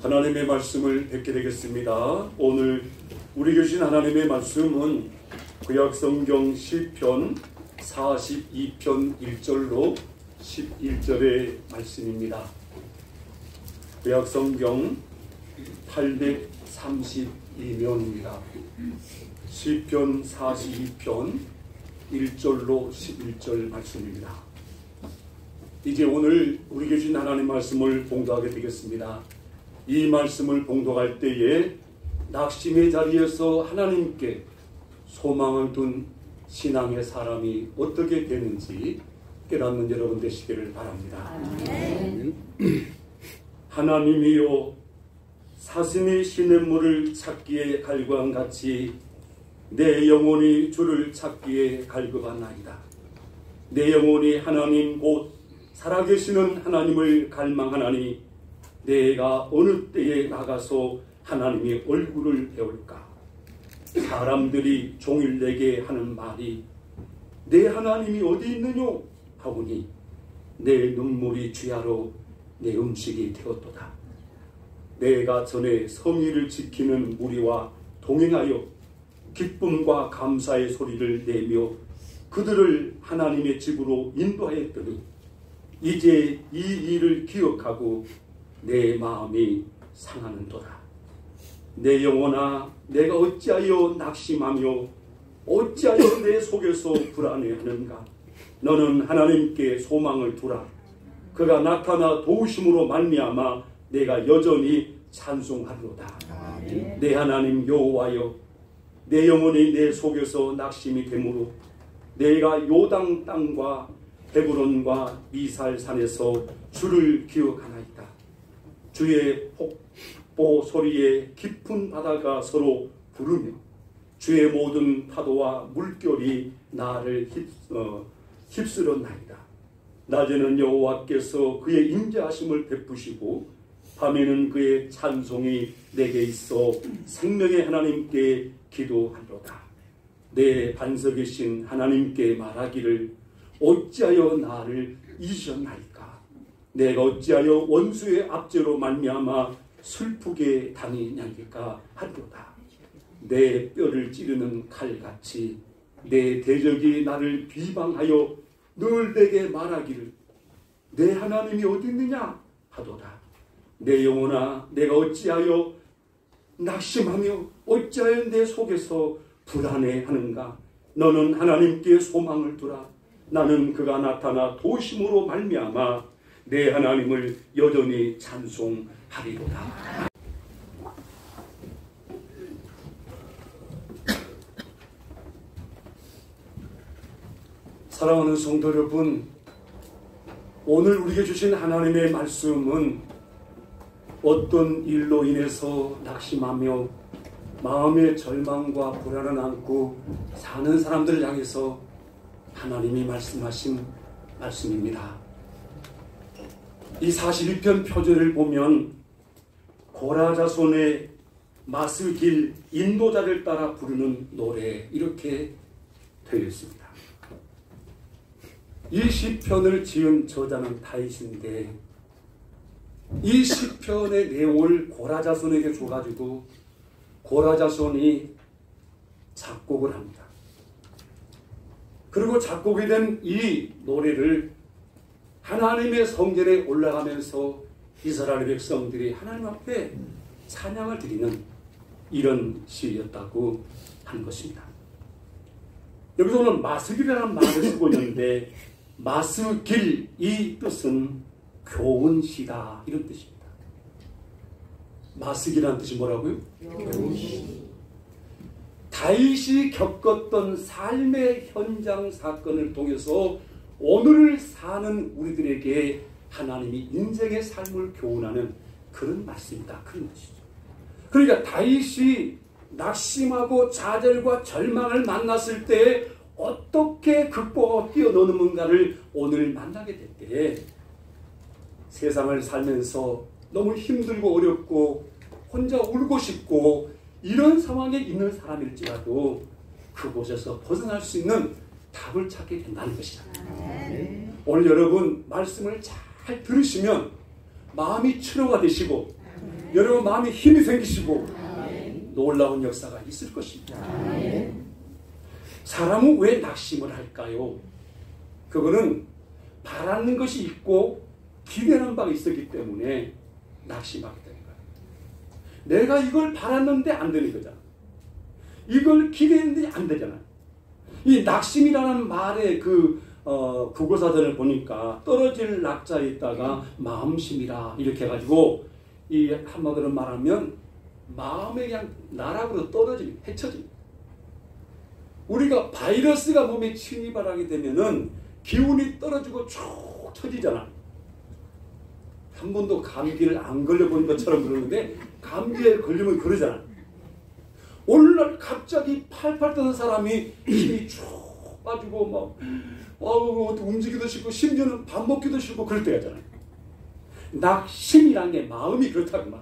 하나님의 말씀을 뵙게 되겠습니다. 오늘 우리 교신 하나님의 말씀은 구약성경 시편 42편 1절로 11절의 말씀입니다. 구약성경 832면입니다. 시편 42편 1절로 11절 말씀입니다. 이제 오늘 우리 계신 하나님 말씀을 봉독하게 되겠습니다. 이 말씀을 봉독할 때에 낙심의 자리에서 하나님께 소망을 둔 신앙의 사람이 어떻게 되는지 깨닫는 여러분 되시기를 바랍니다. 하나님이여, 사슴이 시냇물을 찾기에 갈구한 같이 내 영혼이 주를 찾기에 갈급하나이다. 내 영혼이 하나님 곧 살아계시는 하나님을 갈망하나니 내가 어느 때에 나가서 하나님의 얼굴을 배울까? 사람들이 종일 내게 하는 말이 내 하나님이 어디 있느뇨? 하오니 내 눈물이 주야로 내 음식이 되었도다. 내가 전에 성의를 지키는 무리와 동행하여 기쁨과 감사의 소리를 내며 그들을 하나님의 집으로 인도하였더니 이제 이 일을 기억하고 내 마음이 상하는도다. 내 영혼아, 내가 어찌하여 낙심하며 어찌하여 내 속에서 불안해하는가? 너는 하나님께 소망을 두라. 그가 나타나 도우심으로 말미암아 내가 여전히 찬송하리로다. 내 하나님 여호와여, 내 영혼이 내 속에서 낙심이 되므로 내가 요당 땅과 헤브론과 미살 산에서 주를 기억하나이다. 주의 폭포 소리에 깊은 바다가 서로 부르며 주의 모든 파도와 물결이 나를 휩쓸었나이다. 낮에는 여호와께서 그의 인자하심을 베푸시고 밤에는 그의 찬송이 내게 있어 생명의 하나님께 기도하리로다. 내 반석이신 하나님께 말하기를 어찌하여 나를 잊으셨나이까? 내가 어찌하여 원수의 압제로 말미암아 슬프게 다니냐니까 하리로다. 내 뼈를 찌르는 칼같이 내 대적이 나를 비방하여 늘 내게 말하기를 내 하나님이 어디 있느냐 하도다. 내 영혼아, 내가 어찌하여 낙심하며 어찌하여 내 속에서 불안해하는가? 너는 하나님께 소망을 두라. 나는 그가 나타나 도심으로 말미암아 내 하나님을 여전히 찬송하리로다. 사랑하는 성도 여러분, 오늘 우리에게 주신 하나님의 말씀은 어떤 일로 인해서 낙심하며 마음의 절망과 불안을 안고 사는 사람들을 향해서 하나님이 말씀하신 말씀입니다. 이 42편 표제를 보면 고라 자손의 마스길 인도자를 따라 부르는 노래 이렇게 되어 있습니다. 이 시편을 지은 저자는 다윗인데 이 시편의 내용을 고라 자손에게 줘가지고 고라 자손이 작곡을 합니다. 그리고 작곡이 된 이 노래를 하나님의 성전에 올라가면서 이스라엘 백성들이 하나님 앞에 찬양을 드리는 이런 시였다고 하는 것입니다. 여기서 오늘 마스길이라는 말을 쓰고 있는데 마스길 이 뜻은 교훈 시다 이런 뜻입니다. 마스길이라는 뜻이 뭐라고요? 교훈 시. 다윗이 겪었던 삶의 현장 사건을 통해서 오늘을 사는 우리들에게 하나님이 인생의 삶을 교훈하는 그런 말씀이다. 그런 것이죠. 그러니까 다윗이 낙심하고 좌절과 절망을 만났을 때 어떻게 극복하고 뛰어넘는가를 오늘 만나게 될 때 세상을 살면서 너무 힘들고 어렵고 혼자 울고 싶고 이런 상황에 있는 사람일지라도 그곳에서 벗어날 수 있는 답을 찾게 된다는 것이잖아요. 오늘 여러분 말씀을 잘 들으시면 마음이 치료가 되시고 여러분 마음에 힘이 생기시고 놀라운 역사가 있을 것입니다. 사람은 왜 낙심을 할까요? 그거는 바라는 것이 있고 기대하는 바가 있었기 때문에 낙심하게 되는 거예요. 내가 이걸 바랐는데 안 되는 거잖아. 이걸 기대했는데 안 되잖아. 이 낙심이라는 말의 국어사전을 보니까 떨어질 낙자에 있다가 마음심이라 이렇게 해가지고 이 한마디로 말하면 마음에 그냥 나락으로 떨어지는, 헤쳐집니다. 우리가 바이러스가 몸에 침입을 하게 되면은 기운이 떨어지고 쭉 처지잖아. 한 번도 감기를 안 걸려본 것처럼 그러는데 감기에 걸리면 그러잖아. 오늘날 갑자기 팔팔 떠는 사람이 힘이 쭉 빠지고 막 움직이기도 싫고 심지어는 밥 먹기도 싫고 그럴 때가 있잖아요. 낙심이란 게 마음이 그렇다고 말.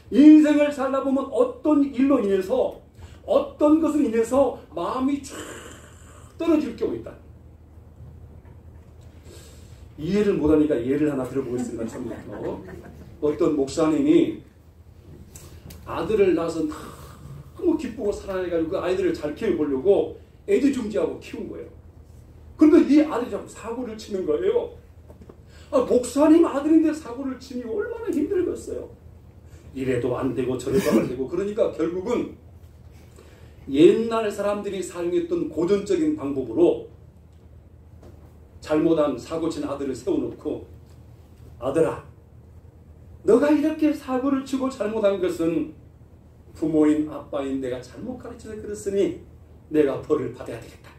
인생을 살다 보면 어떤 일로 인해서 어떤 것을 인해서 마음이 쫙 떨어질 경우 있다. 이해를 못하니까 예를 하나 들어보겠습니다. 처음부터. 어떤 목사님이 아들을 낳아서 너무 기쁘고 사랑해가지고 그 아이들을 잘 키워보려고 애지중지하고 키운 거예요. 그런데 이 아들이 자꾸 사고를 치는 거예요. 목사님 아들인데 사고를 치니 얼마나 힘들겠어요. 이래도 안 되고 저래도 안 되고 그러니까 결국은 옛날 사람들이 사용했던 고전적인 방법으로 잘못한 사고친 아들을 세워놓고 아들아 너가 이렇게 사고를 치고 잘못한 것은 부모인 아빠인 내가 잘못 가르쳐서 그랬으니 내가 벌을 받아야 되겠다.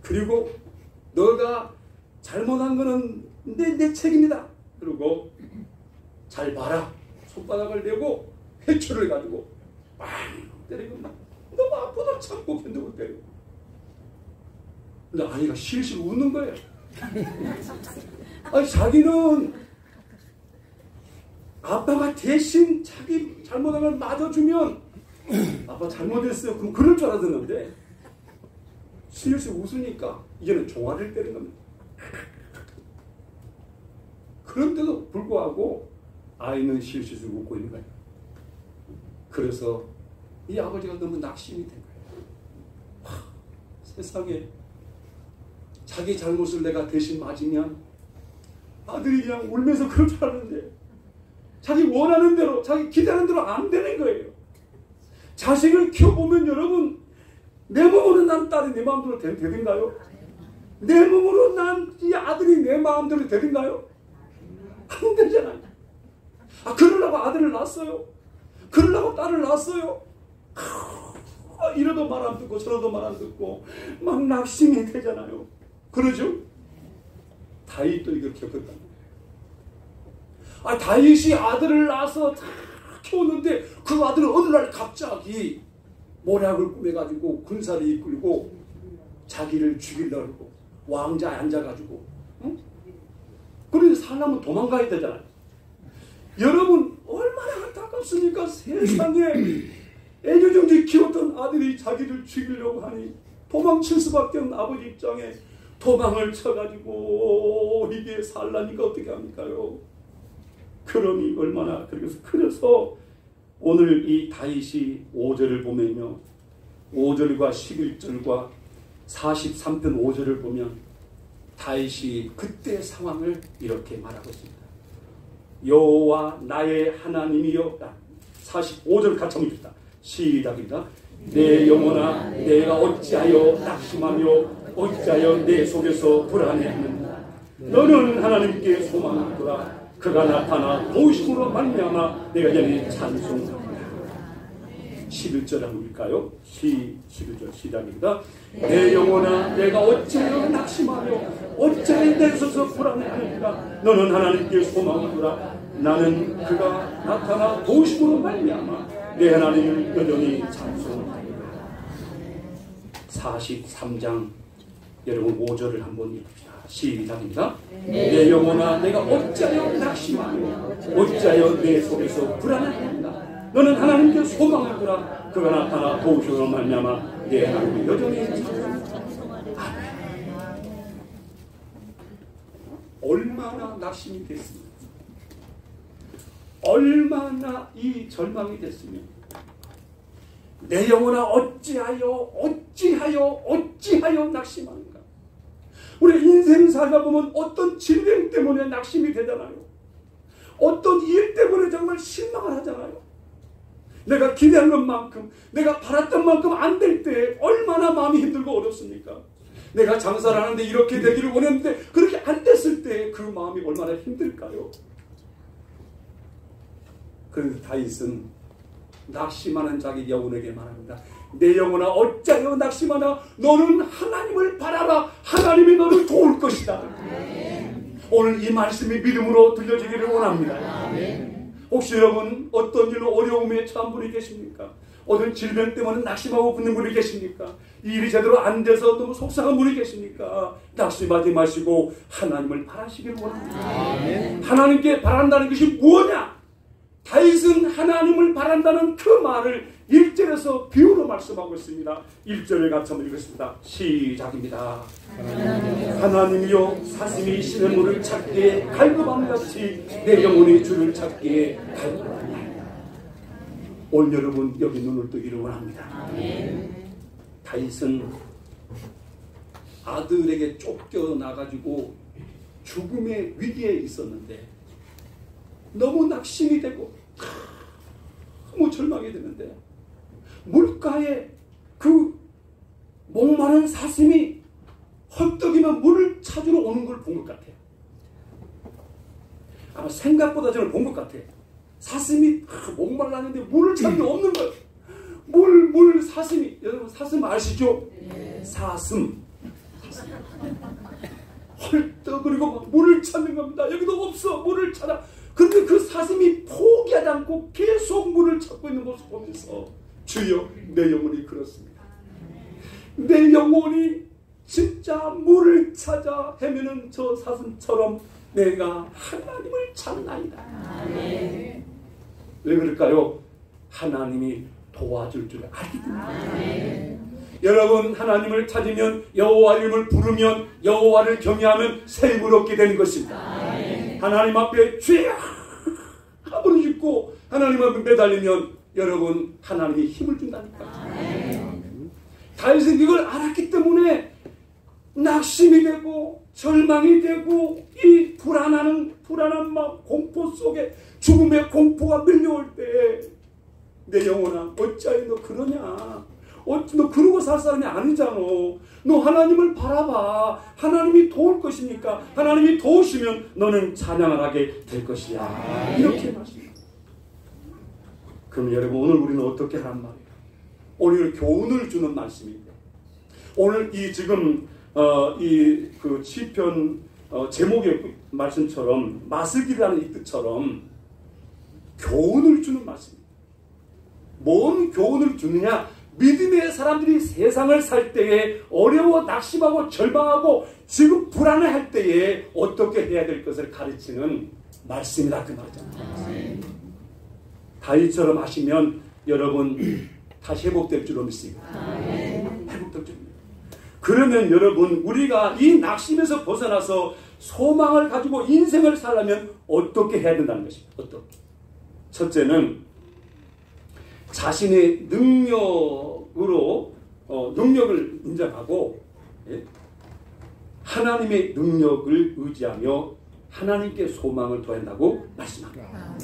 그리고 너가 잘못한 거는 내 책임이다. 그리고 잘 봐라. 손바닥을 내고 회초를 가지고 빵 때리고 막 너무 아프다 참고 견디고 때리고. 근데 아이가 실실 웃는 거예요. 아니 자기는 아빠가 대신 자기 잘못한 걸 맞아주면 아빠 잘못했어요. 그럼 그럴 줄 알았는데 실실 웃으니까 이제는 종아리를 때리는 겁니다. 그런데도 불구하고 아이는 실실 웃고 있는 거예요. 그래서 이 아버지가 너무 낙심이 된 거예요. 세상에 자기 잘못을 내가 대신 맞으면 아들이 그냥 울면서 그럴 줄 알았는데 자기 원하는 대로 자기 기대하는 대로 안 되는 거예요. 자식을 키워보면 여러분 내 몸으로 난 딸이 내 마음대로 되든가요? 내 몸으로 난 이 아들이 내 마음대로 되든가요? 안 되잖아요. 그러려고 아들을 낳았어요. 그러려고 딸을 낳았어요. 이러도 말 안 듣고 저러도 말 안 듣고 막 낙심이 되잖아요. 그러죠? 다윗도 이걸 겪었단 말이에요. 다윗이 아들을 낳아서 다 키웠는데 그 아들은 어느 날 갑자기 모략을 꾸며가지고 군사를 이끌고 자기를 죽이려고 하고 왕자에 앉아가지고 응? 그래서 살려면 도망가야 되잖아요. 여러분 얼마나 안타깝습니까? 세상에 애지중지 키웠던 아들이 자기를 죽이려고 하니 도망칠 수밖에 없는 아버지 입장에 도망을 쳐가지고 이게 살라니까 어떻게 합니까요? 그럼이 얼마나 그래서 오늘 이 다윗이 5절을 보면요 5절과 11절과 43편 5절을 보면 다윗이 그때 상황을 이렇게 말하고 있습니다. 여호와 나의 하나님이여 45절 같이 한번 읽읍시다. 시작입니다. 내 영혼아 내가 어찌하여 낙심하며 어찌하여 내 속에서 불안해하는가. 너는 하나님께 소망을 두라. 그가 나타나 도우심으로 말미암아 내가 여기 찬송하리라. 11절 한번 읽을까요? 11절 시작입니다. 내 영혼아 내가 어찌하여 낙심하며 어찌하여 내 속에서 불안해하는가. 너는 하나님께 소망을 두라. 나는 그가 나타나 도우심으로 말미암아 내 하나님을 여전히 찬송하리라. 43장 여러분 5절을 한번 읽읍시다. 시작입니다. 내 영혼아 내가 어찌하여 낙심하며 어찌하여 내 속에서 불안해하는가. 너는 하나님께 소망을 두라. 그가 나타나 도우심으로 말미암아 내 하나님을 여전히 찬송하리라. 얼마나 낙심이 됐습니까? 얼마나 이 절망이 됐으면 내 영혼아 어찌하여 낙심하는가. 우리 인생 살다 보면 어떤 질병 때문에 낙심이 되잖아요. 어떤 일 때문에 정말 실망을 하잖아요. 내가 기대한 것만큼, 내가 바랐던 만큼 안 될 때 얼마나 마음이 힘들고 어렵습니까? 내가 장사를 하는데 이렇게 되기를 원했는데 그렇게 안 됐을 때 그 마음이 얼마나 힘들까요? 그런데 다윗은 낙심하는 자기 영혼에게 말합니다. 내 영혼아 어찌하여 낙심하나. 너는 하나님을 바라라. 하나님이 너를 도울 것이다. 오늘 이 말씀이 믿음으로 들려지기를 원합니다. 혹시 여러분 어떤 일로 어려움에 처한 분이 계십니까? 어떤 질병 때문에 낙심하고 붙는 분이 계십니까? 이 일이 제대로 안 돼서 너무 속상한 분이 계십니까? 낙심하지 마시고 하나님을 바라시기를 원합니다. 하나님께 바란다는 것이 무엇냐? 다윗은 하나님을 바란다는 그 말을 1절에서 비유로 말씀하고 있습니다. 1절을 같이 한번 읽겠습니다. 시작입니다. 하나님이여 사슴이 시냇물을 찾기에 갈급함같이 내 영혼이 주를 찾기에 갈급하나이다. 오늘 여러분 여기 눈을 뜨기를 원합니다. 다윗은 아들에게 쫓겨나가지고 죽음의 위기에 있었는데 너무 낙심이 되고 너무 절망이 되는데 물가에 그 목마른 사슴이 헐떡이면 물을 찾으러 오는 걸 본 것 같아요. 아마 생각보다 저는 본 것 같아요. 사슴이 목말랐는데 물을 찾는 게 없는 거예요. 사슴이, 여러분 사슴 아시죠? 사슴 헐떡거리고 막 물을 찾는 겁니다. 여기도 없어. 물을 찾아. 그런데 그 사슴이 포기하지 않고 계속 물을 찾고 있는 모습 보면서 주여 내 영혼이 그렇습니다. 내 영혼이 진짜 물을 찾아 헤매는 저 사슴처럼 내가 하나님을 찾나이다. 왜 그럴까요? 하나님이 도와줄 줄 알기 때문에. 여러분 하나님을 찾으면 여호와 이름을 부르면 여호와를 경외하면 새 힘을 얻게 되는 것입니다. 하나님 앞에 주여 하부를 짓고 하나님 앞에 매달리면 여러분 하나님이 힘을 준다니까. 다윗은 이걸 알았기 때문에 낙심이 되고 절망이 되고 이 불안한 막 공포 속에 죽음의 공포가 밀려올 때 내 영혼아 어찌하여 너 그러냐. 너 그러고 살 사람이 아니잖아. 너 하나님을 바라봐. 하나님이 도울 것이니까 하나님이 도우시면 너는 찬양을 하게 될 것이야. 이렇게 말씀합니다. 그럼 여러분 오늘 우리는 어떻게 하란 말이에요? 오늘 교훈을 주는 말씀인데 오늘 이 지금 이 그 시편 제목의 말씀처럼 마슬기라는 이 뜻처럼 교훈을 주는 말씀입니다. 뭔 교훈을 주느냐? 믿음의 사람들이 세상을 살 때에 어려워 낙심하고 절망하고 지금 불안해할 때에 어떻게 해야 될 것을 가르치는 말씀이다 그 말이잖아요. 다윗처럼 하시면 여러분 다시 회복될 줄로 믿습니다. 회복될 줄로. 그러면 여러분 우리가 이 낙심에서 벗어나서 소망을 가지고 인생을 살려면 어떻게 해야 된다는 것입니다. 어떻게? 첫째는 자신의 능력으로 능력을 인정하고 하나님의 능력을 의지하며 하나님께 소망을 둬한다고 말씀합니다.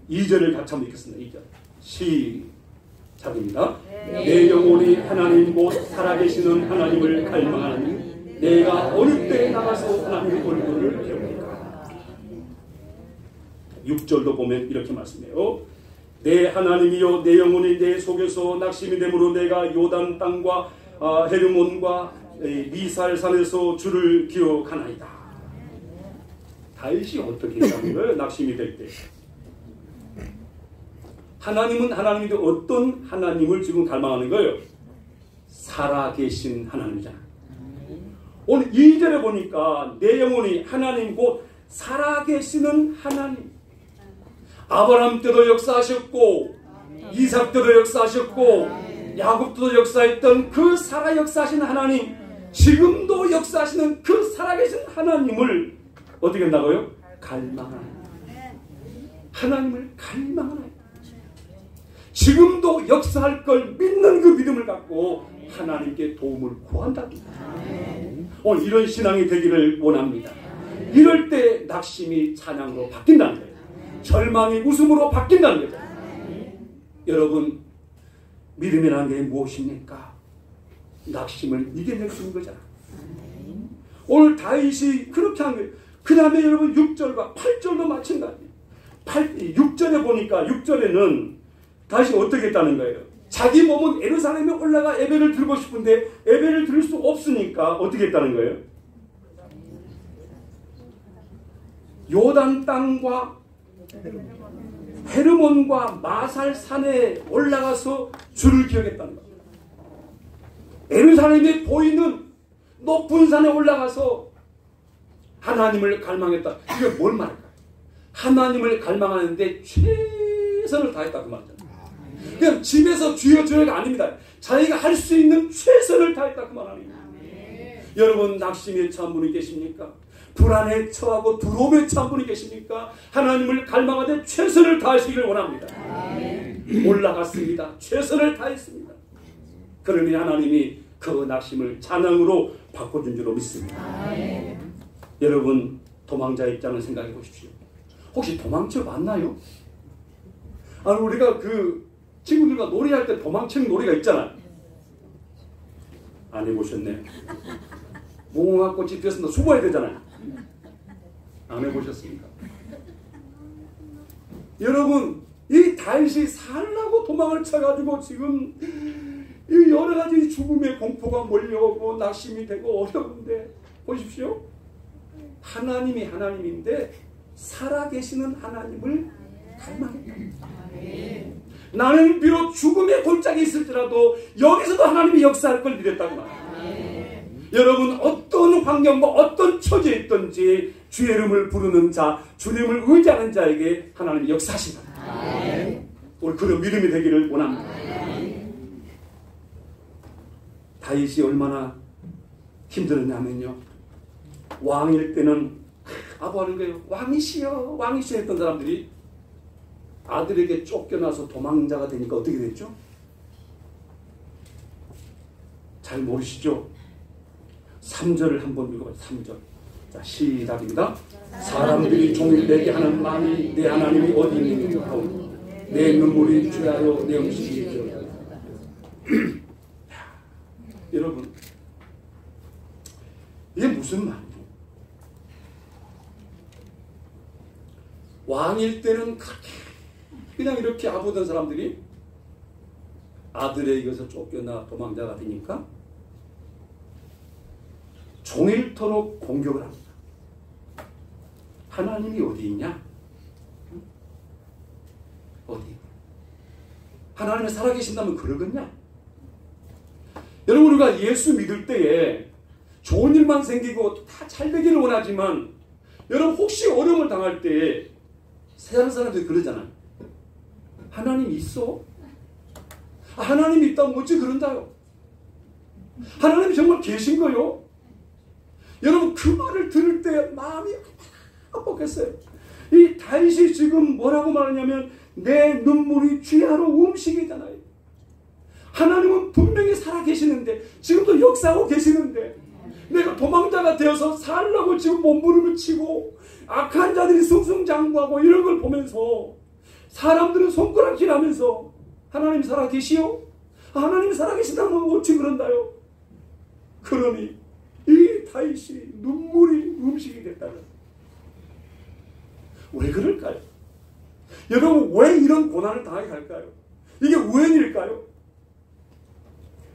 2절을 같이 한번 읽겠습니다. 2절 시작입니다. 내 영혼이 하나님 곧 살아계시는 하나님을 갈망하니 내가 어느 때 나가서 하나님의 얼굴을 배웁니까? 6절도 보면 이렇게 말씀해요. 내 하나님이여 내 영혼이 내 속에서 낙심이 되므로 내가 요단 땅과 헤르몬과 미살산에서 주를 기억하나이다. 다윗이 어떻게 했다는 거예요? 낙심이 될 때. 하나님은 하나님인데 어떤 하나님을 지금 갈망하는 거예요? 살아계신 하나님이잖아요. 오늘 2절에 보니까 내 영혼이 하나님 곧 살아계시는 하나님. 아브라함 때도 역사하셨고 이삭 때도 역사하셨고 야곱 때도 역사했던 그 살아 역사하신 하나님, 지금도 역사하시는 그 살아계신 하나님을 어떻게 한다고요? 갈망하는. 하나님을 갈망하나요? 지금도 역사할 걸 믿는 그 믿음을 갖고 하나님께 도움을 구한답니다. 오늘 이런 신앙이 되기를 원합니다. 이럴 때 낙심이 찬양으로 바뀐다는 거예요. 절망이 웃음으로 바뀐다는 거죠. 여러분, 믿음이라는 게 무엇입니까? 낙심을 이겨낼 수 있는 거잖아. 오늘 다윗이 그렇게 한 거예요. 그 다음에 여러분 6절과 8절도 마찬가지예요. 6절에 보니까 6절에는 다시 어떻게 했다는 거예요? 자기 몸은 예루살렘에 올라가 예배를 드리고 싶은데 예배를 드릴 수 없으니까 어떻게 했다는 거예요? 요단 땅과 헤르몬과 마살 산에 올라가서 주를 기억했다는 거예요. 예루살렘에 보이는 높은 산에 올라가서 하나님을 갈망했다. 이게 뭘 말할까요? 하나님을 갈망하는데 최선을 다했다 그 말이잖아요. 그냥 집에서 주여 주여가 아닙니다. 자기가 할 수 있는 최선을 다했다 그 말 아닙니다. 여러분, 낙심에 처한 분이 계십니까? 불안에 처하고 두려움에 처한 분이 계십니까? 하나님을 갈망하되 최선을 다하시기를 원합니다. 올라갔습니다. 최선을 다했습니다. 그러니 하나님이 그 낙심을 찬양으로 바꿔준 줄로 믿습니다. 여러분, 도망자 입장을 생각해 보십시오. 혹시 도망쳐 봤나요? 아니, 우리가 그 친구들과 놀이할 때 도망치는 놀이가 있잖아요. 안 해보셨네요. 무궁화꽃이 피었습니다. 숨어야 되잖아요. 안 해보셨습니까? 여러분, 이 다윗이 살라고 도망을 쳐가지고 지금 이 여러 가지 죽음의 공포가 몰려오고 낙심이 되고 어려운데 보십시오. 하나님이 하나님인데 살아계시는 하나님을 갈망했다. 나는 비록 죽음의 골짜기에 있을지라도 여기서도 하나님이 역사할 걸 믿었다고 말합니다. 여러분, 어떤 환경과 어떤 처지에 있든지 주의 이름을 부르는 자, 주님을 의지하는 자에게 하나님이 역사하신다. 우리 그런 믿음이 되기를 원합니다. 다윗이 얼마나 힘들었냐면요, 왕일 때는 아부하는 거예요. 왕이시여 왕이시여 했던 사람들이 아들에게 쫓겨나서 도망자가 되니까 어떻게 됐죠? 잘 모르시죠? 3절을 한번 읽어봐요. 3절. 자, 시작입니다. 사람들이 종일 내게 하는 말이 내 하나님이 어디 있는가 하오. 내 눈물이 주야로 내 음식이 되었다. 여러분, 이게 무슨 말이에요? 왕일 때는 그냥 이렇게 아부던 사람들이 아들에게서 쫓겨나 도망자가 되니까 종일토록 공격을 합니다. 하나님이 어디 있냐? 어디? 하나님이 살아계신다면 그러겠냐? 여러분, 우리가 예수 믿을 때에 좋은 일만 생기고 다 잘 되기를 원하지만 여러분, 혹시 어려움을 당할 때 세상 사람들이 그러잖아요. 하나님 있어? 하나님이 있다면 어찌 그런다요? 하나님이 정말 계신 거요? 여러분, 그 말을 들을 때 마음이 아팠겠어요. 이 다윗이 지금 뭐라고 말하냐면 내 눈물이 주야로 음식이잖아요. 하나님은 분명히 살아계시는데, 지금도 역사하고 계시는데 내가 도망자가 되어서 살라고 지금 몸부림을 치고 악한 자들이 승승장구하고 이런 걸 보면서 사람들은 손가락질하면서 하나님 살아계시오? 하나님이 살아계신다면 어찌 그런다요? 그러니 이 다윗이 눈물이 음식이 됐다는, 왜 그럴까요? 여러분, 왜 이런 고난을 당하게 할까요? 이게 우연일까요?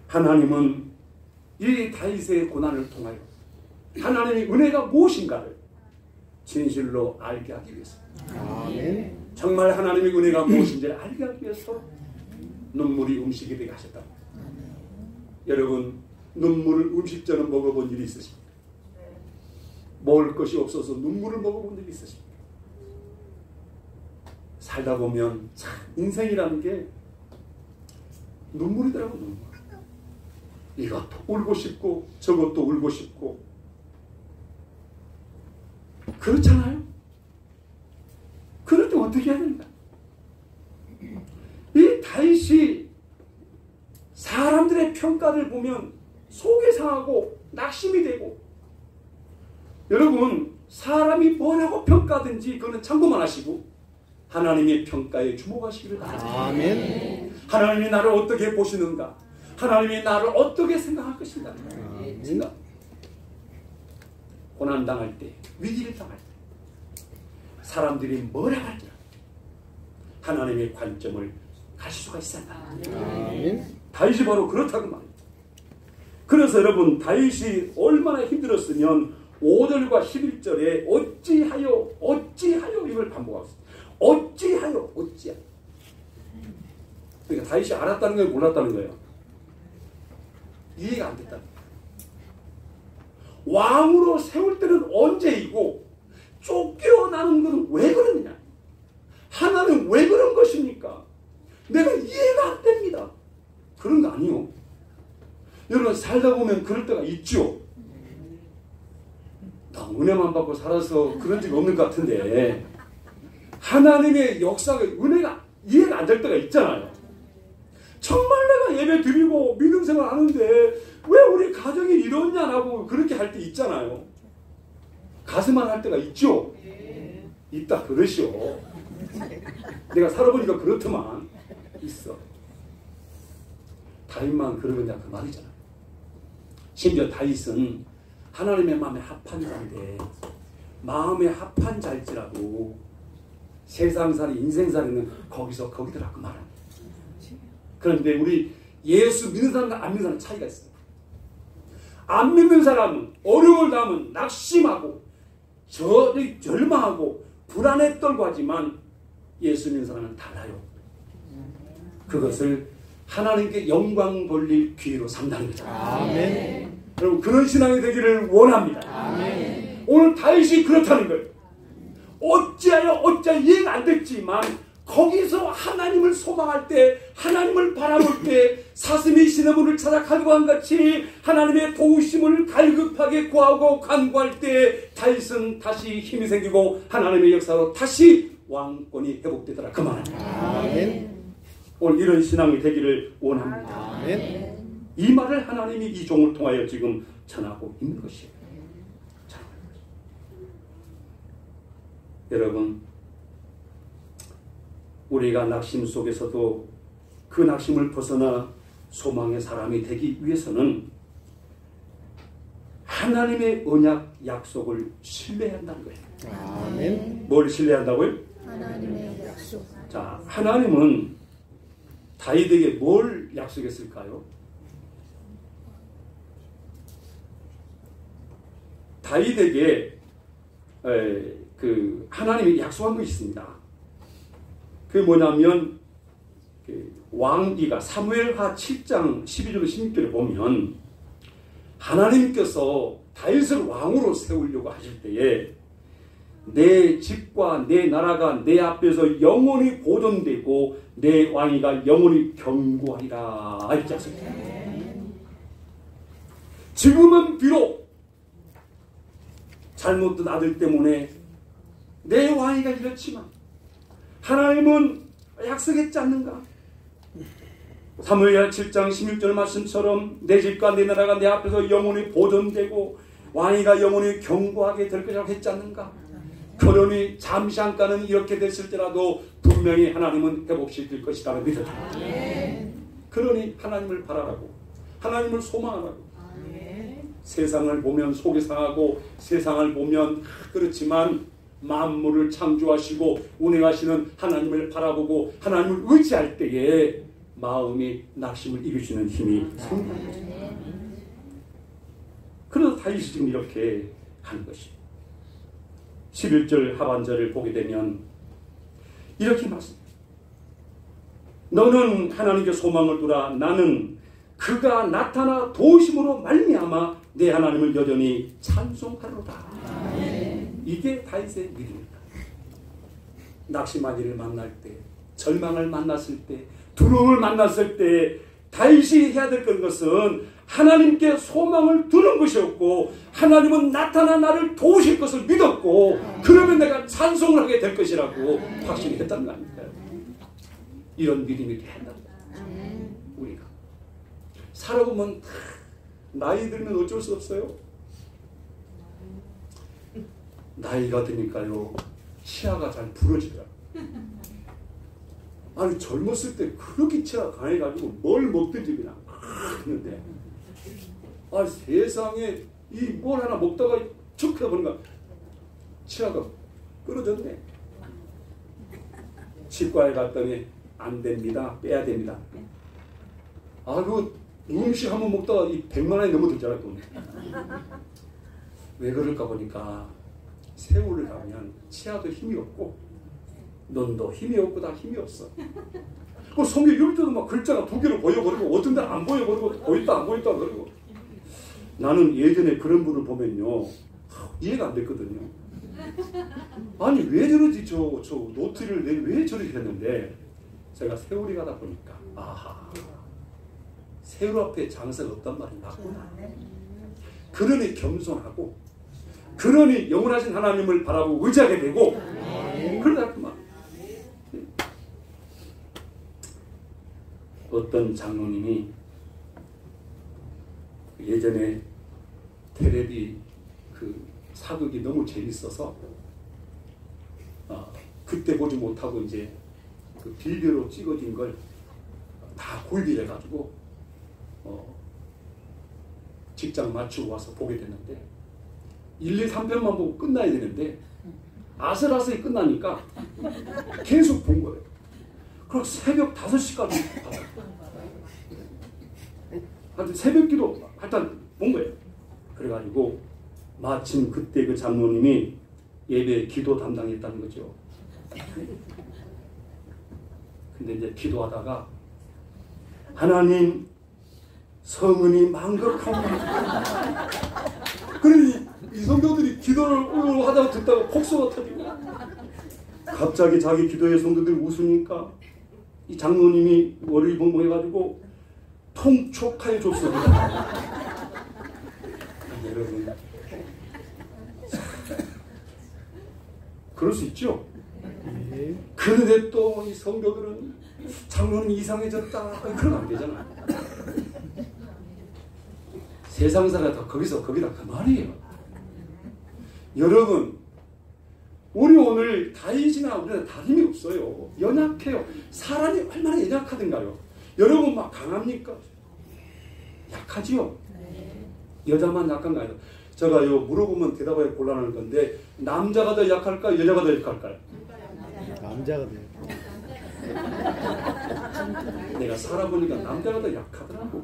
하나님은 이 다윗의 고난을 통하여 하나님의 은혜가 무엇인가를 진실로 알게 하기 위해서, 정말 하나님의 은혜가 무엇인지를 알게 하기 위해서 눈물이 음식이 되게 하셨다. 여러분, 눈물을 음식처럼 먹어본 일이 있으십니까? 먹을 것이 없어서 눈물을 먹어본 일이 있으십니까? 살다 보면 참 인생이라는 게 눈물이더라고. 눈물. 이것도 울고 싶고 저것도 울고 싶고 그렇잖아요. 그럴 때 어떻게 해야 되는가? 이 다윗이 사람들의 평가를 보면 속이 상하고 낙심이 되고, 여러분 사람이 뭐라고 평가하든지 그거는 참고만 하시고 하나님의 평가에 주목하시기를 바랍니다. 아멘. 하나님이 나를 어떻게 보시는가? 하나님이 나를 어떻게 생각할 것인가? 생각. 고난당할 때, 위기를 당할 때, 사람들이 뭐라 할지라도 하나님의 관점을 가질 수가 있습니다. 아멘. 다윗이 바로 그렇다고 말입니다. 그래서 여러분 다윗이 얼마나 힘들었으면 5절과 11절에 어찌하여 이걸 반복하고 있습니다. 어찌하여. 그러니까 다윗이 알았다는 거예요, 몰랐다는 거예요? 이해가 안 됐다. 왕으로 세울 때는 언제이고 쫓겨나는 것은 왜 그러느냐? 하나는 왜 그런 것입니까? 내가 이해가 안 됩니다. 그런 거 아니요. 여러분 살다 보면 그럴 때가 있죠. 나 은혜만 받고 살아서 그런 적이 없는 것 같은데 하나님의 역사가, 은혜가 이해가 안 될 때가 있잖아요. 정말 내가 예배 드리고 믿음 생활 하는데 왜 우리 가정이 이러냐라고 그렇게 할 때 있잖아요. 가슴만 할 때가 있죠. 있다 그러시오. 내가 살아보니까 그렇더만 있어. 다윗만 그러느냐 그 말이잖아. 심지어 다윗은 하나님의 마음에 합한 자인데 마음에 합한 자일지라도 세상살이 인생살이는 거기더라 그 말은. 그런데 우리 예수 믿는 사람과 안 믿는 사람 차이가 있어요. 안 믿는 사람은 어려움을 당하면 낙심하고 절망하고 불안에 떨고 하지만 예수 믿는 사람은 달라요. 그것을 하나님께 영광 돌릴 기회로 삼다는 거죠. 아멘. 여러분 그런 신앙이 되기를 원합니다. 아멘. 오늘 다윗이 그렇다는 거예요. 어찌하여 이해가 안 됐지만 거기서 하나님을 소망할 때, 하나님을 바라볼 때 사슴이 시냇물을 찾아 갈구한 같이 하나님의 도우심을 갈급하게 구하고 간구할 때 다윗은 다시 힘이 생기고 하나님의 역사로 다시 왕권이 회복되더라 그 말입니다. 아멘. 오늘 이런 신앙이 되기를 원합니다. 아멘. 이 말을 하나님이 이 종을 통하여 지금 전하고 있는 것이에요. 여러분, 우리가 낙심 속에서도 그 낙심을 벗어나 소망의 사람이 되기 위해서는 하나님의 언약 약속을 신뢰한다는 거예요. 아멘. 뭘 신뢰한다고요? 하나님의 약속. 자, 하나님은 다윗에게 뭘 약속했을까요? 다윗에게 하나님이 약속한 것이 있습니다. 그게 뭐냐면 왕기가 사무엘하 7장 12절 16절에 보면 하나님께서 다윗을 왕으로 세우려고 하실 때에 내 집과 내 나라가 내 앞에서 영원히 보존되고 내 왕위가 영원히 견고하리라 이렇게 하셨습니다. 지금은 비록 잘못된 아들 때문에 내 왕위가 이렇지만 하나님은 약속했지 않는가? 사무엘하 7장 16절 말씀처럼 내 집과 내 나라가 내 앞에서 영원히 보존되고 왕위가 영원히 견고하게 될 것이라고 했지 않는가? 그러니 잠시 한가는 이렇게 됐을지라도 분명히 하나님은 회복시킬 것이라는 믿었다. 그러니 하나님을 바라라고, 하나님을 소망하라고. 세상을 보면 속이 상하고 세상을 보면 그렇지만 만물을 창조하시고 운행하시는 하나님을 바라보고 하나님을 의지할 때에 마음이 낙심을 이기시는 힘이 생깁니다. 그래서 다윗이 지금 이렇게 하는 것입니다. 11절 하반절을 보게 되면 이렇게 말씀합니다. 너는 하나님께 소망을 두라. 나는 그가 나타나 도우심으로 말미암아 내 하나님을 여전히 찬송하리로다. 이게 다윗의 믿음입니다. 낙심한 일을 만날 때, 절망을 만났을 때, 두려움을 만났을 때 다윗이 해야 될 것은 하나님께 소망을 두는 것이었고 하나님은 나타나 나를 도우실 것을 믿었고 그러면 내가 찬송을 하게 될 것이라고 확신이 했다는 거 아닙니까? 이런 믿음이 된다. 우리가 살아보면 나이 들면 어쩔 수 없어요. 나이가 드니까요 치아가 잘 부러지더라. 아니 젊었을 때 그렇게 치아가 강해가지고 뭘 먹든지 그냥 했는데 아 세상에 이 뭘 하나 먹다가 툭 해보니까 치아가 끊어졌네. 치과에 갔더니 안 됩니다. 빼야 됩니다. 아 그 음식 한번 먹다가 이 100만 원이 넘어들잖아요. 돈. 왜 그럴까 보니까 세월을 가면 치아도 힘이 없고 눈도 힘이 없고 다 힘이 없어. 그 성경 읽을 때도 막 글자가 두 개로 보여버리고 어떤 데는 안 보여버리고 보였다 안 보였다 그러고 나는 예전에 그런 분을 보면요 이해가 안 됐거든요. 아니 왜 저러지 저 노트를 왜 저렇게 했는데 제가 세월이 가다 보니까 아하 세월 앞에 장사가 없단 말이 맞구나. 그러니 겸손하고 그러니 영원하신 하나님을 바라보고 의지하게 되고 그러다 그만. 어떤 장로님이 예전에 텔레비 그 사극이 너무 재밌어서 그때 보지 못하고 이제 그 비디오로 찍어진 걸 다 구입을 해가지고 직장 마치고 와서 보게 됐는데 1, 2, 3편만 보고 끝나야 되는데 아슬아슬히 끝나니까 계속 본 거예요. 그럼 새벽 5시까지 봤어요. 하여튼 새벽기도 하여튼 본 거예요. 그래가지고 마침 그때 그 장로님이 예배 기도 담당했다는 거죠. 근데 이제 기도하다가 하나님 성은이 망극합니다. 그러니 이 성도들이 기도를 하다가 듣다가 폭소가 터지고 갑자기 자기 기도의 성도들이 웃으니까 이 장로님이 머리를 벙벙해가지고 통촉하여 줬습니다. 여러분 그럴 수 있죠. 그런데 또 이 성도들은 장로님이 이상해졌다 그러면 안 되잖아. 세상사가 다 거기다 그만이에요. 여러분 우리 오늘 다윗이나 우리는 다름이 없어요. 연약해요. 사람이 얼마나 연약하든가요. 여러분 막 강합니까? 약하지요. 여자만 약한가요? 제가요 물어보면 대답하기 곤란할 건데 남자가 더 약할까요? 여자가 더 약할까요? 남자가 돼요. 내가 살아보니까 남자가 더 약하더라고.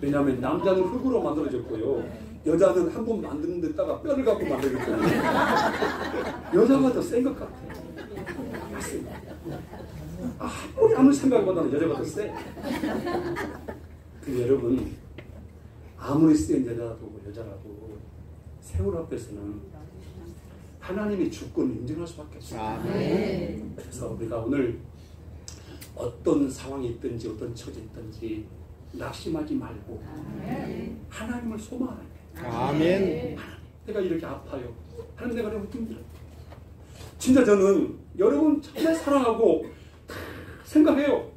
왜냐하면 남자는 흙으로 만들어졌고요. 여자는 한 번 만드는 데다가 뼈를 갖고 만들었거든요. 여자가 더 센 것 같아요. 맞습니다. 아무리 생각보다는 여자가 더 세. 근데 여러분 아무리 센 여자라도 세월 앞에서는 하나님이 주권을 인정할 수밖에 없어요. 그래서 우리가 오늘 어떤 상황이 있든지 어떤 처지에 있든지 낙심하지 말고 하나님을 소망하라. 아멘. 내가 이렇게 아파요. 하나님 내가 너무 힘들어. 진짜 저는 여러분 정말 사랑하고 생각해요.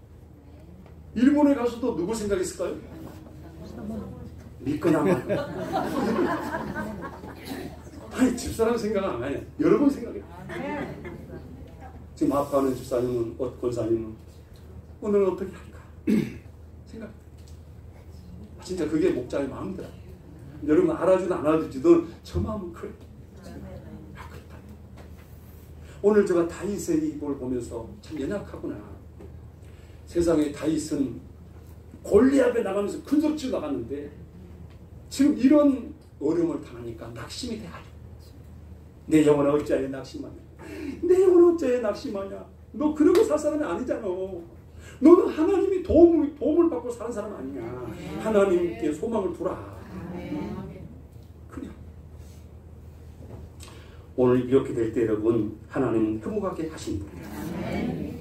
일본에 가서도 누구 생각했을까요? 믿거나 말거나. 아니 집사람 생각 안 해요. 여러분 생각해요. 지금 아파하는 집사님은 권사님은 오늘은 어떻게 할까 생각. 진짜 그게 목자의 마음이더라. 여러분 알아주든 안 알아주든 저 마음은 그래. 그렇다. 오늘 제가 다윗의 이걸 보면서 참 연약하구나. 세상에 다윗은 골리앗에 나가면서 큰 소리 치고 나갔는데 지금 이런 어려움을 당하니까 낙심이 돼가지고 내 영혼은 어찌하여 낙심하냐. 내 영혼은 어찌하여 낙심하냐. 너 그러고 살 사람이 아니잖아. 너는 하나님이 도움을 받고 사는 사람 아니냐. 하나님께 소망을 두라. 그냥 오늘 이렇게 될 때 여러분 하나님은 흐뭇하게 하신 분이에요.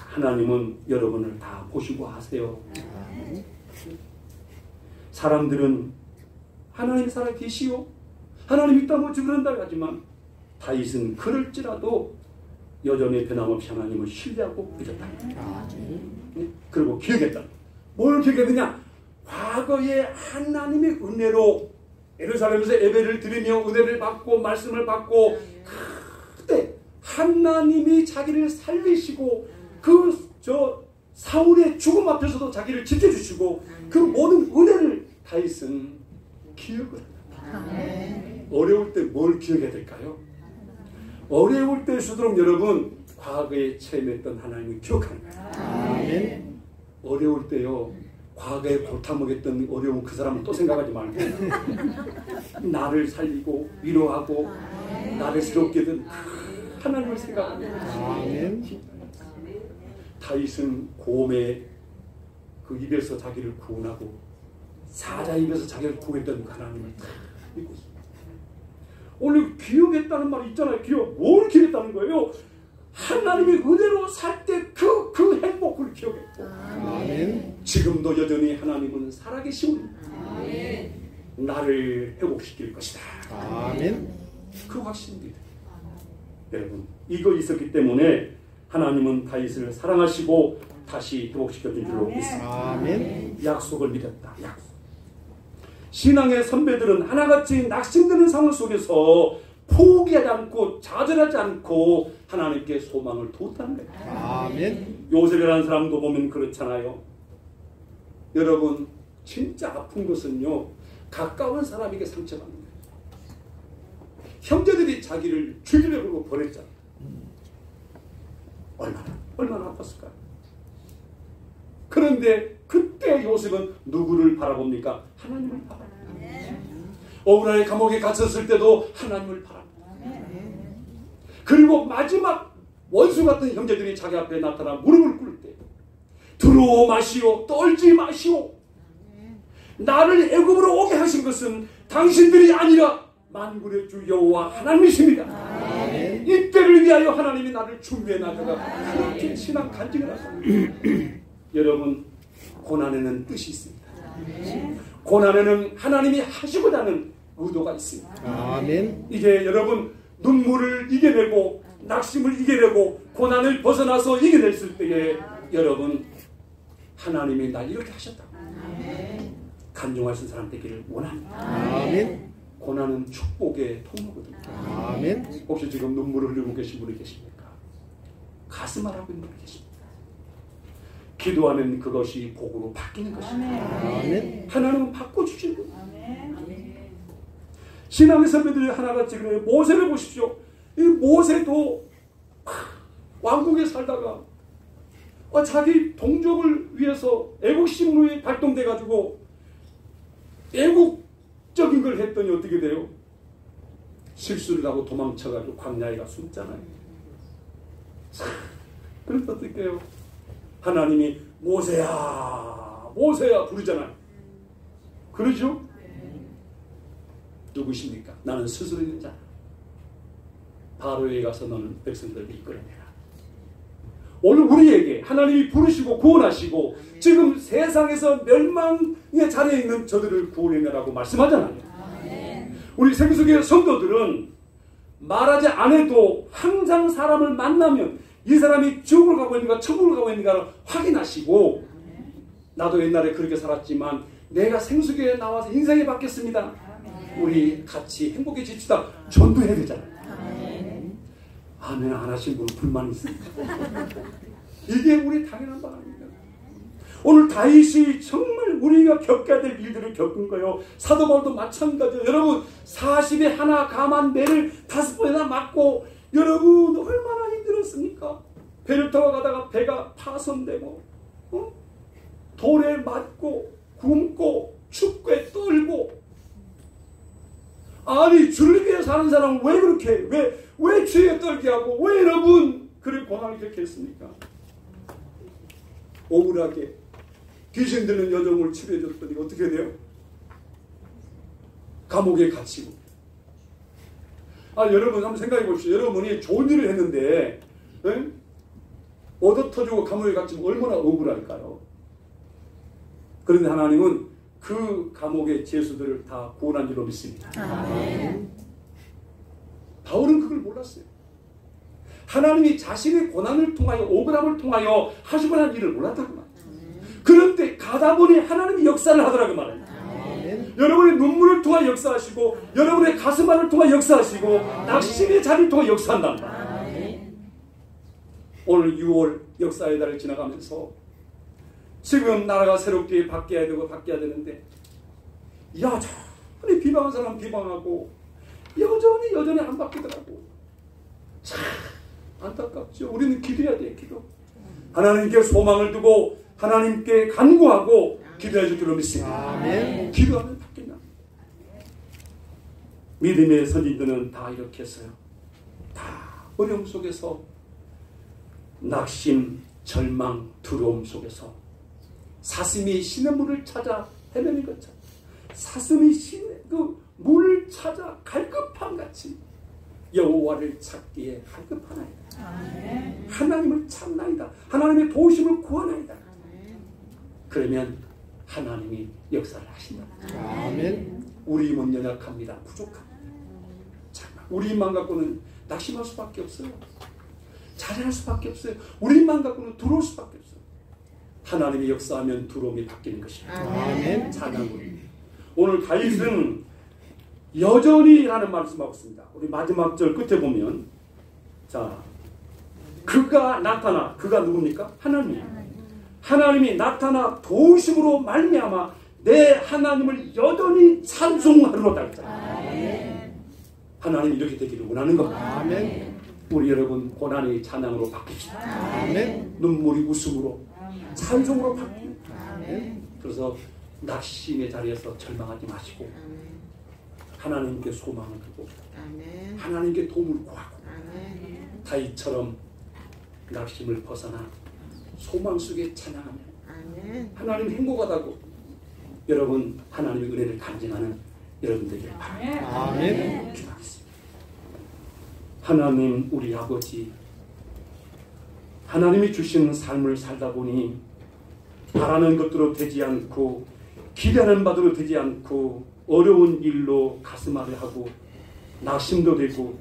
하나님은 여러분을 다 보시고 하세요. 사람들은 하나님 살아 계시오, 하나님 있다면 어찌 그런다 하지만 다윗은 그럴지라도 여전히 변함없이 하나님을 신뢰하고 믿었다. 그리고 기억했다. 뭘 기억했느냐? 과거에 하나님의 은혜로 예루살렘에서 예배를 드리며 은혜를 받고 말씀을 받고 그때 하나님이 자기를 살리시고 사울의 죽음 앞에서도 자기를 지켜주시고 그 모든 은혜를 다윗은 기억을 한다. 어려울 때 뭘 기억해야 될까요? 어려울 때일수록 여러분 과거에 체험했던 하나님을 기억하는 거예요. 어려울 때요, 과거에 골타먹었던 어려운 그 사람은 또 생각하지 말고 나를 살리고 위로하고 나를 새롭게 든 하나님을 생각합니다. 다윗은 곰의 그 입에서 자기를 구원하고 사자 입에서 자기를 구했던 하나님을 다 믿고 있습니다. 오늘 기억했다는 말이 있잖아요. 뭘 기억했다는 거예요? 하나님의 은혜로 살 때 그 행복을 기억했고 지금도 여전히 하나님은 살아계시오. 나를 회복시킬 것이다. 그 확신입니다. 여러분, 이거 있었기 때문에 하나님은 다윗을 사랑하시고 다시 회복시켜준 줄로 믿습니다. 약속을 믿었다. 약속. 신앙의 선배들은 하나같이 낙심되는 상황 속에서 포기하지 않고 좌절하지 않고 하나님께 소망을 뒀다는 거예요. 요셉이라는 사람도 보면 그렇잖아요. 여러분, 진짜 아픈 것은요, 가까운 사람에게 상처받는 거예요. 형제들이 자기를 죽이려고 버렸잖아요. 얼마나 아팠을까요? 그런데 그때 요셉은 누구를 바라봅니까? 하나님을 바라봅니다. 어브라의 감옥에 갇혔을 때도 하나님을 바랍니다. 그리고 마지막 원수 같은 형제들이 자기 앞에 나타나 무릎을 꿇을 때 들어 마시오, 떨지 마시오. 나를 애굽으로 오게 하신 것은 당신들이 아니라 만군의 주 여호와 하나님이십니다. 이때를 위하여 하나님이 나를 준비해 놔다가 그렇게 신앙 간증을 하십니다. 여러분, 고난에는 뜻이 있습니다. 고난에는 하나님이 하시고자 하는 의도가 있습니다. 이제 여러분, 눈물을 이겨내고 낙심을 이겨내고 고난을 벗어나서 이겨냈을 때에 여러분, 하나님이 날 이렇게 하셨다고 간증하신 사람 되기를 원합니다. 고난은 축복의 통로거든요. 혹시 지금 눈물을 흘리고 계신 분이 계십니까? 가슴 앓고 있는 분이 계십니까? 기도하면 그것이 복으로 바뀌는 것입니다. 하나님은 바꿔주시는 거예요. 신앙의 선배들이 하나같이 그래요. 모세를 보십시오. 이 모세도 왕국에 살다가 자기 동족을 위해서 애국심으로 발동돼 가지고 애국적인 걸 했더니 어떻게 돼요? 실수를 하고 도망쳐가지고 광야에 가 숨잖아요. 그래서 어떻게 해요? 하나님이 모세야 모세야 부르잖아요. 그러죠? 누구십니까? 나는 스스로 있는 자. 바로에 가서 너는 백성들을 이끌어내라. 오늘 우리에게 하나님이 부르시고 구원하시고 지금 세상에서 멸망의 자리에 있는 저들을 구원해내라고 말씀하잖아요. 우리 생수교회 성도들은 말하지 않아도 항상 사람을 만나면 이 사람이 지옥으로 가고 있는가 천국으로 가고 있는가를 확인하시고, 나도 옛날에 그렇게 살았지만 내가 생수교회에 나와서 인생이 바뀌었습니다. 우리 같이 행복해집시다. 전도해야 되잖아요. 아멘 안 하신 분은 불만이 있습니다. 이게 우리 당연한 바 아닙니까? 오늘 다윗이 정말 우리가 겪어야 될 일들을 겪은 거예요. 사도 바울도 마찬가지예요. 여러분 40에 하나 감한 매를 5번이나 맞고 여러분 얼마나 힘들었습니까? 배를 타고 가다가 배가 파손되고 돌에 맞고 굶고 춥게 떨고, 아니 주를 위해 사는 사람은 왜 그렇게 왜 추위에 떨게 하고 왜 여러분 그렇게 고난을 겪겠습니까? 억울하게 귀신 들린 여종을 치료해줬더니 어떻게 돼요? 감옥에 갇히고. 여러분 한번 생각해 보십시오. 여러분이 좋은 일을 했는데 얻어 터지고 감옥에 갇히면 얼마나 억울할까요? 그런데 하나님은 그 감옥의 죄수들을 다 구원한 줄로 믿습니다. 바울은 그걸 몰랐어요. 하나님이 자신의 고난을 통하여 억울함을 통하여 하시고 난 일을 몰랐다고 말이에요. 그런데 가다 보니 하나님이 역사를 하더라고 말이에요. 여러분의 눈물을 통해 역사하시고 여러분의 가슴만을 통해 역사하시고 낙심의 자리를 통해 역사한답니다. 오늘 6월 역사의 달을 지나가면서 지금 나라가 새롭게 바뀌어야 되고 바뀌어야 되는데 여전히 비방한 사람 비방하고 여전히 안 바뀌더라고. 참 안타깝죠. 우리는 기도해야 돼. 기도. 하나님께 소망을 두고 하나님께 간구하고 기도해 줄 줄로 믿습니다. 기도하면 바뀐다. 믿음의 선진들은 다 이렇게 했어요. 다 어려움 속에서 낙심, 절망, 두려움 속에서 사슴이 시냇물을 찾아 헤매는 것처럼 사슴이 그 물을 찾아 갈급함같이 여호와를 찾기에 갈급하나이다. 하나님을 찾나이다. 하나님의 도우심을 구하나이다. 그러면 하나님이 역사를 하신다. 우리 힘은 연약합니다. 부족합니다. 우리 힘만 갖고는 낙심할 수밖에 없어요. 잘할 수밖에 없어요. 우리 힘만 갖고는 두려울 수밖에 없어요. 하나님이 역사하면 두려움이 바뀌는 것입니다. 찬양으로. 오늘 다윗은 여전히 라는 말씀하고 있습니다. 우리 마지막 절 끝에 보면 자, 그가 나타나, 그가 누굽니까? 하나님이 나타나 도우심으로 말미암아 내 하나님을 여전히 찬송하리로다 했잖아요. 하나님이 이렇게 되기를 원하는 겁니다. 우리 여러분 고난이 찬양으로 바뀝시다. 눈물이 웃음으로 찬송으로 바뀝니다. 그래서 낙심의 자리에서 절망하지 마시고 하나님께 소망을 두고 하나님께 도움을 구하고 다윗처럼 낙심을 벗어나 소망 속에 찬양하며 하나님 행복하다고 여러분 하나님의 은혜를 간증하는 여러분들에게 바랍니다. 기도하겠습니다. 하나님 우리 아버지, 하나님이 주시는 삶을 살다 보니 바라는 것대로 되지 않고 기대하는 바대로 되지 않고 어려운 일로 가슴 아래하고 낙심도 되고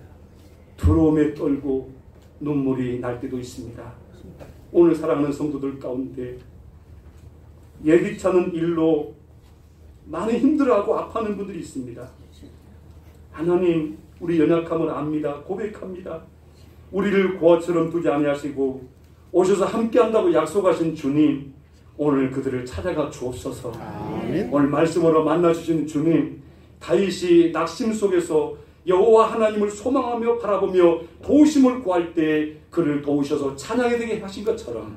두려움에 떨고 눈물이 날 때도 있습니다. 오늘 사랑하는 성도들 가운데 예기치 않은 일로 많이 힘들어하고 아파하는 분들이 있습니다. 하나님 우리 연약함을 압니다. 고백합니다. 우리를 고아처럼 두지 아니하시고 오셔서 함께한다고 약속하신 주님, 오늘 그들을 찾아가 주옵소서. 오늘 말씀으로 만나주신 주님, 다윗이 낙심 속에서 여호와 하나님을 소망하며 바라보며 도우심을 구할 때 그를 도우셔서 찬양이 되게 하신 것처럼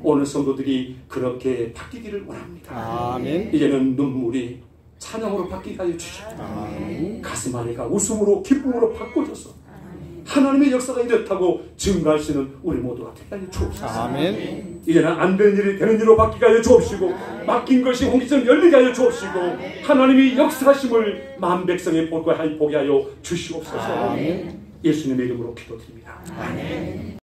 오늘 성도들이 그렇게 바뀌기를 원합니다. 이제는 눈물이 찬양으로 바뀌게 하여 주시고 가슴 아래가 웃음으로 기쁨으로 바꿔줘서 하나님의 역사가 이렇다고 증거하시는 우리 모두가 되게 하여 주옵소서. 이제는 안 되는 일이 되는 일로 바뀌게 하여 주옵시고 맡긴 것이 홍기처럼 열리게 하여 주옵시고 하나님이 역사하심을 만 백성에 보게 하여 주시옵소서. 예수님의 이름으로 기도드립니다. 아멘.